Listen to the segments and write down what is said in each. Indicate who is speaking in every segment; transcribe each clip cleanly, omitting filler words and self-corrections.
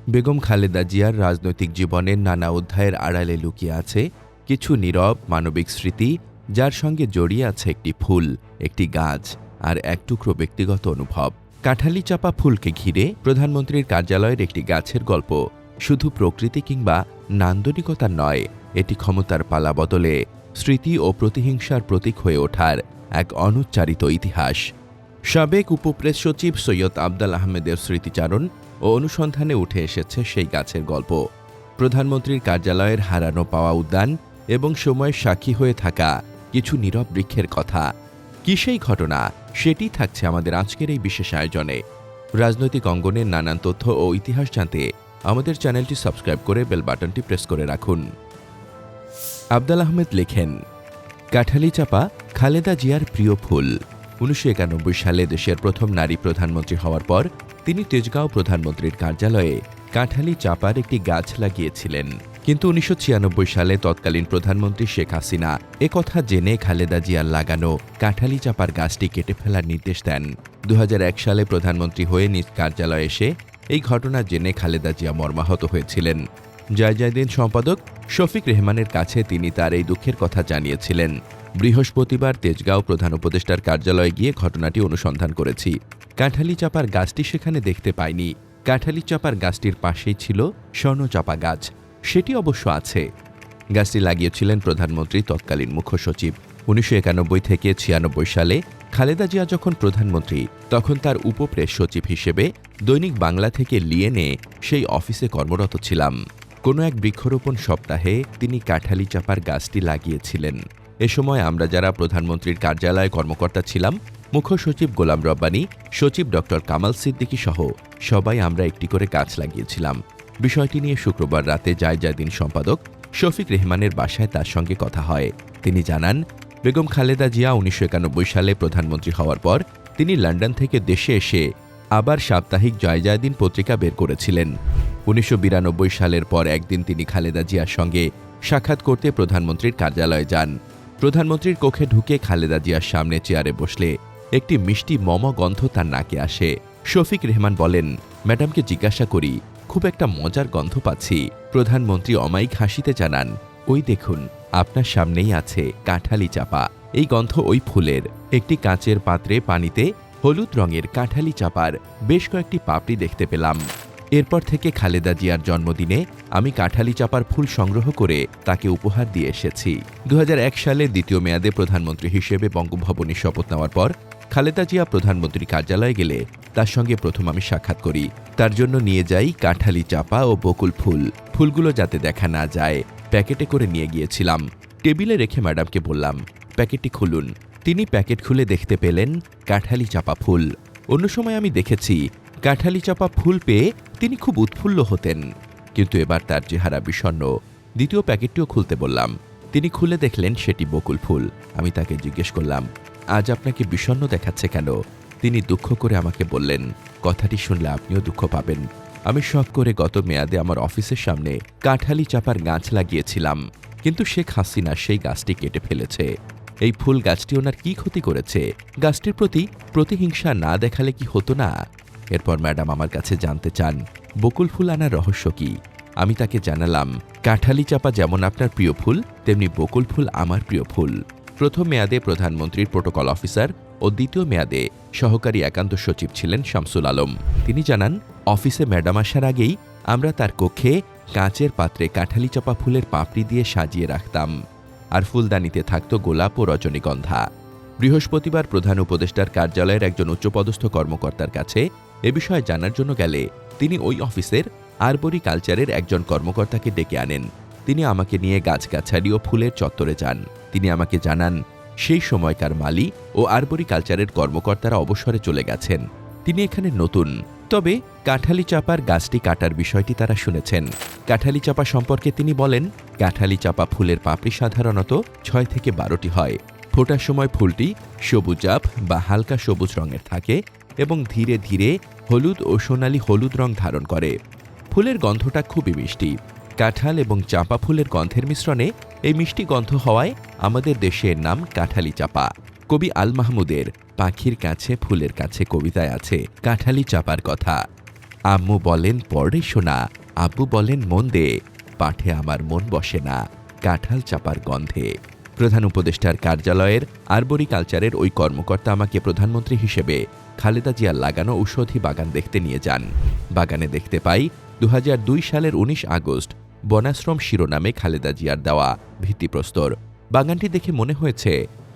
Speaker 1: বেগম খালেদা জিয়ার রাজনৈতিক জীবনের নানা অধ্যায়ের আড়ালে লুকিয়ে আছে কিছু নীরব মানবিক স্মৃতি, যার সঙ্গে জড়িয়ে আছে একটি ফুল, একটি গাছ আর এক টুকরো ব্যক্তিগত অনুভব। কাঁঠালি-চাপা ফুলকে ঘিরে প্রধানমন্ত্রীর কার্যালয়ের একটি গাছের গল্প শুধু প্রকৃতি কিংবা নান্দনিকতার নয়, এটি ক্ষমতার পালা বদলে স্মৃতি ও প্রতিহিংসার প্রতীক হয়ে ওঠার এক অনুচ্চারিত ইতিহাস। সাবেক উপপ্রেস সচিব সৈয়দ আফদাল আহমেদের স্মৃতিচারণ ও অনুসন্ধানে উঠে এসেছে সেই গাছের গল্প, প্রধানমন্ত্রীর কার্যালয়ের হারানো পাওয়া উদ্যান এবং সময়ের সাক্ষী হয়ে থাকা কিছু নীরব বৃক্ষের কথা। কি সেই ঘটনা, সেটি থাকছে আমাদের আজকের এই বিশেষ আয়োজনে। রাজনৈতিক অঙ্গনের নানান তথ্য ও ইতিহাস জানতে আমাদের চ্যানেলটি সাবস্ক্রাইব করে বেল বাটনটি প্রেস করে রাখুন। আফদাল আহমেদ লেখেন, কাঁঠালি-চাপা খালেদা জিয়ার প্রিয় ফুল। 1991 সালে দেশের প্রথম নারী প্রধানমন্ত্রী হওয়ার পর তিনি তেজগাঁও প্রধানমন্ত্রীর কার্যালয়ে কাঁঠালি-চাপার একটি গাছ লাগিয়েছিলেন। কিন্তু 1996 সালে তৎকালীন প্রধানমন্ত্রী শেখ হাসিনা একথা জেনে খালেদা জিয়ার লাগানো কাঁঠালি-চাপার গাছটি কেটে ফেলার নির্দেশ দেন। 2001 সালে প্রধানমন্ত্রী হয়ে নিজ কার্যালয়ে এসে এই ঘটনা জেনে খালেদা জিয়া মর্মাহত হয়েছিলেন। জয়দিন সম্পাদক শফিক রেহমানের কাছে তিনি তার এই দুঃখের কথা জানিয়েছিলেন। বৃহস্পতিবার তেজগাঁও প্রধান উপদেষ্টার কার্যালয়ে গিয়ে ঘটনাটি অনুসন্ধান করেছি। কাঁঠালি-চাপার গাছটি সেখানে দেখতে পাইনি। কাঁঠালি-চাপার গাছটির পাশেই ছিল স্বর্ণচাপা গাছ, সেটি অবশ্য আছে। গাছটি লাগিয়েছিলেন প্রধানমন্ত্রী তৎকালীন মুখ্য সচিব। 1991 থেকে 96 সালে খালেদা জিয়া যখন প্রধানমন্ত্রী, তখন তার উপপ্রেস সচিব হিসেবে দৈনিক বাংলা থেকে লিয়েনে সেই অফিসে কর্মরত ছিলাম। কোনো এক বৃক্ষরোপণ সপ্তাহে তিনি কাঁঠালি-চাপার গাছটি লাগিয়েছিলেন। এ সময় আমরা যারা প্রধানমন্ত্রীর কার্যালয়ে কর্মকর্তা ছিলাম, মুখ্য সচিব গোলাম রব্বানী, সচিব ডক্টর কামাল সিদ্দিকী সহ সবাই আমরা একটি করে গাছ লাগিয়েছিলাম। বিষয়টি নিয়ে শুক্রবার রাতে জয়দিন সম্পাদক শফিক রেহমানের বাসায় তার সঙ্গে কথা হয়। তিনি জানান, বেগম খালেদা জিয়া 1991 সালে প্রধানমন্ত্রী হওয়ার পর তিনি লন্ডন থেকে দেশে এসে আবার সাপ্তাহিক জয়দিন পত্রিকা বের করেছিলেন। 1992 সালের পর একদিন তিনি খালেদা জিয়ার সঙ্গে সাক্ষাৎ করতে প্রধানমন্ত্রীর কার্যালয়ে যান। প্রধানমন্ত্রীর কক্ষে ঢুকে খালেদা জিয়ার সামনে চেয়ারে বসলে একটি মিষ্টি মম গন্ধ তার নাকে আসে। শফিক রেহমান বলেন, ম্যাডামকে জিজ্ঞাসা করি, খুব একটা মজার গন্ধ পাচ্ছি। প্রধানমন্ত্রী অমায়িক হাসিতে জানান, ওই দেখুন, আপনার সামনেই আছে কাঁঠালি-চাপা। এই গন্ধ ওই ফুলের। একটি কাঁচের পাত্রে পানিতে হলুদ রঙের কাঁঠালি-চাপার বেশ কয়েকটি পাপড়ি দেখতে পেলাম। এরপর থেকে খালেদা জিয়ার জন্মদিনে আমি কাঁঠালি-চাপার ফুল সংগ্রহ করে তাকে উপহার দিয়ে এসেছি। 2001 সালে দ্বিতীয় মেয়াদে প্রধানমন্ত্রী হিসেবে বঙ্গভবনে শপথ নেওয়ার পর খালেদা জিয়া প্রধানমন্ত্রী কার্যালয়ে গেলে তার সঙ্গে প্রথম আমি সাক্ষাৎ করি। তার জন্য নিয়ে যাই কাঁঠালি-চাপা ও বকুল ফুল। ফুলগুলো যাতে দেখা না যায় প্যাকেটে করে নিয়ে গিয়েছিলাম। টেবিলে রেখে ম্যাডামকে বললাম, প্যাকেটটি খুলুন। তিনি প্যাকেট খুলে দেখতে পেলেন কাঁঠালি-চাপা ফুল। অন্য সময় আমি দেখেছি কাঁঠালি-চাপা ফুল পেয়ে তিনি খুব উৎফুল্ল হতেন, কিন্তু এবার তার চেহারা বিষণ্ণ। দ্বিতীয় প্যাকেটটিও খুলতে বললাম। তিনি খুলে দেখলেন সেটি বকুল ফুল। আমি তাকে জিজ্ঞেস করলাম, আজ আপনাকে বিষণ্ণ দেখাচ্ছে কেন? তিনি দুঃখ করে আমাকে বললেন, কথাটি শুনলে আপনিও দুঃখ পাবেন। আমি শখ করে গত মেয়াদে আমার অফিসের সামনে কাঁঠালি-চাপার গাছ লাগিয়েছিলাম, কিন্তু শেখ হাসিনা সেই গাছটি কেটে ফেলেছে। এই ফুল গাছটি ওনার কি ক্ষতি করেছে? গাছটির প্রতি প্রতিহিংসা না দেখালে কি হতো না? এরপর ম্যাডাম আমার কাছে জানতে চান, বকুল ফুল আনার রহস্য কি? আমি তাকে জানালাম, কাঁঠালি-চাপা যেমন আপনার প্রিয় ফুল, তেমনি বকুল ফুল আমার প্রিয় ফুল। প্রথম মেয়াদে প্রধানমন্ত্রীর প্রোটোকল অফিসার ও দ্বিতীয় মেয়াদে সহকারী একান্ত সচিব ছিলেন শামসুল আলম। তিনি জানান, অফিসে ম্যাডাম আসার আগেই আমরা তার কক্ষে কাঁচের পাত্রে কাঁঠালি-চাপা ফুলের পাপড়ি দিয়ে সাজিয়ে রাখতাম, আর ফুলদানিতে থাকত গোলাপ ও রজনীগন্ধা। বৃহস্পতিবার প্রধান উপদেষ্টার কার্যালয়ের একজন উচ্চপদস্থ কর্মকর্তার কাছে এ বিষয়ে জানার জন্য গেলে তিনি ওই অফিসের আরবরি কালচারের একজন কর্মকর্তাকে ডেকে আনেন। তিনি আমাকে নিয়ে গাছগাছালি ও ফুলের চত্বরে যান। তিনি আমাকে জানান, সেই সময়কার মালি ও আরবরি কালচারের কর্মকর্তারা অবসরে চলে গেছেন। তিনি এখানে নতুন, তবে কাঁঠালি-চাপার গাছটি কাটার বিষয়টি তারা শুনেছেন। কাঁঠালি-চাপা সম্পর্কে তিনি বলেন, কাঁঠালি-চাপা ফুলের পাপড়ি সাধারণত 6 থেকে 12টি হয়। ফোটার সময় ফুলটি সবুজাভ বা হালকা সবুজ রঙের থাকে এবং ধীরে ধীরে হলুদ ও সোনালী হলুদ রং ধারণ করে। ফুলের গন্ধটা খুবই মিষ্টি। কাঁঠাল এবং চাঁপা ফুলের গন্ধের মিশ্রণে এই মিষ্টি গন্ধ হওয়ায় আমাদের দেশের নাম কাঁঠালি-চাপা। কবি আল মাহমুদের পাখির কাছে ফুলের কাছে কবিতায় আছে কাঁঠালি-চাপার কথা। আম্মু বলেন পড়ে শোনা, আব্বু বলেন মন দে, পাঠে আমার মন বসে না, কাঁঠাল চাপার গন্ধে। প্রধান উপদেষ্টার কার্যালয়ের আরবরিকালচারের ওই কর্মকর্তা আমাকে প্রধানমন্ত্রী হিসেবে খালেদা জিয়ার লাগানো ঔষধি বাগান দেখতে নিয়ে যান। বাগানে দেখতে পাই 2002 সালের 19 আগস্ট বনাশ্রম শিরোনামে খালেদা জিয়ার দেওয়া ভিত্তিপ্রস্তর। বাগানটি দেখে মনে হয়েছে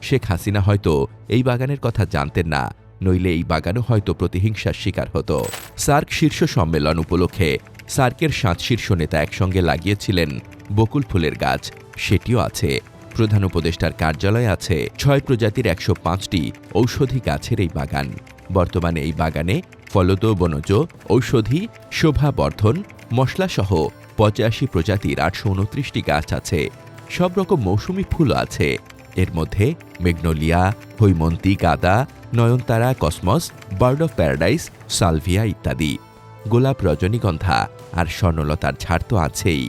Speaker 1: শেখ হাসিনা হয়তো এই বাগানের কথা জানতেন না, নইলে এই বাগানও হয়তো প্রতিহিংসার শিকার হতো। সার্ক শীর্ষ সম্মেলন উপলক্ষে সার্কের 7 শীর্ষ নেতা একসঙ্গে লাগিয়েছিলেন বকুল ফুলের গাছ, সেটিও আছে। প্রধান উপদেষ্টার কার্যালয়ে আছে 6 প্রজাতির 105টি ঔষধি গাছের এই বাগান। বর্তমানে এই বাগানে ফলদ, বনজ, ঔষধি, শোভাবর্ধন, মশলাসহ 85 প্রজাতির 829টি গাছ আছে। সব রকম মৌসুমি ফুলও আছে। এর মধ্যে মেগনোলিয়া, হৈমন্তী, গাঁদা, নয়নতারা, cosmos, bird of paradise, salvia ইত্যাদি। গোলাপ, রজনীগন্ধা আর স্বর্ণলতার ঝাড় তো আছেই।